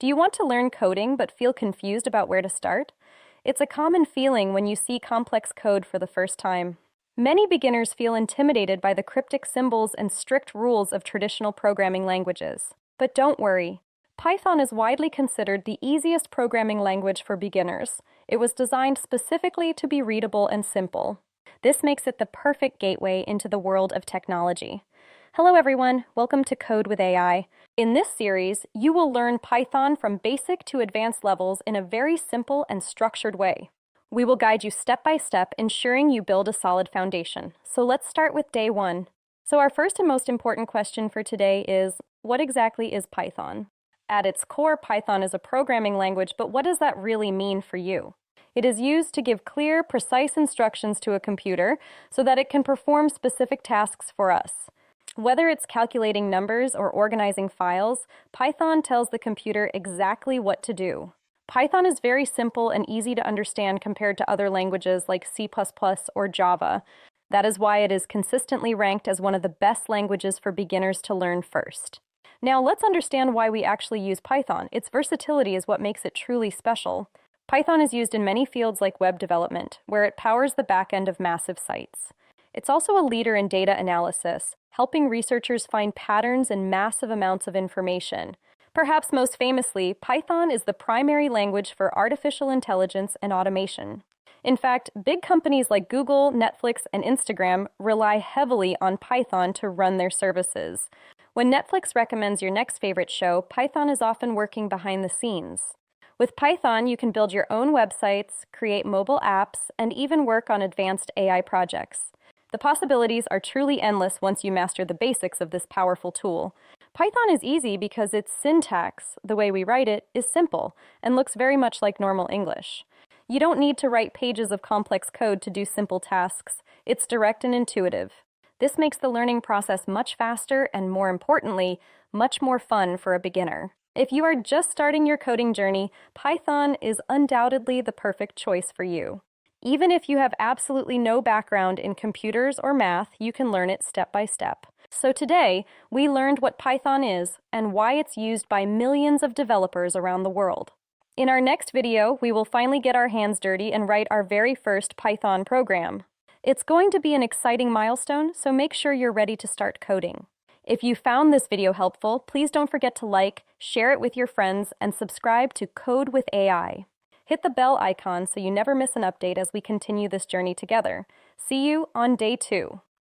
Do you want to learn coding but feel confused about where to start? It's a common feeling when you see complex code for the first time. Many beginners feel intimidated by the cryptic symbols and strict rules of traditional programming languages. But don't worry. Python is widely considered the easiest programming language for beginners. It was designed specifically to be readable and simple. This makes it the perfect gateway into the world of technology. Hello everyone, welcome to Code with AI. In this series, you will learn Python from basic to advanced levels in a very simple and structured way. We will guide you step by step, ensuring you build a solid foundation. So let's start with day one. So our first and most important question for today is, what exactly is Python? At its core, Python is a programming language, but what does that really mean for you? It is used to give clear, precise instructions to a computer so that it can perform specific tasks for us. Whether it's calculating numbers or organizing files, Python tells the computer exactly what to do. Python is very simple and easy to understand compared to other languages like C++ or Java. That is why it is consistently ranked as one of the best languages for beginners to learn first. Now let's understand why we actually use Python. Its versatility is what makes it truly special. Python is used in many fields like web development, where it powers the back end of massive sites. It's also a leader in data analysis, helping researchers find patterns in massive amounts of information. Perhaps most famously, Python is the primary language for artificial intelligence and automation. In fact, big companies like Google, Netflix, and Instagram rely heavily on Python to run their services. When Netflix recommends your next favorite show, Python is often working behind the scenes. With Python, you can build your own websites, create mobile apps, and even work on advanced AI projects. The possibilities are truly endless once you master the basics of this powerful tool. Python is easy because its syntax, the way we write it, is simple and looks very much like normal English. You don't need to write pages of complex code to do simple tasks. It's direct and intuitive. This makes the learning process much faster and, more importantly, much more fun for a beginner. If you are just starting your coding journey, Python is undoubtedly the perfect choice for you. Even if you have absolutely no background in computers or math, you can learn it step by step. So today, we learned what Python is and why it's used by millions of developers around the world. In our next video, we will finally get our hands dirty and write our very first Python program. It's going to be an exciting milestone, so make sure you're ready to start coding. If you found this video helpful, please don't forget to like, share it with your friends, and subscribe to Code with AI. Hit the bell icon so you never miss an update as we continue this journey together. See you on day 2.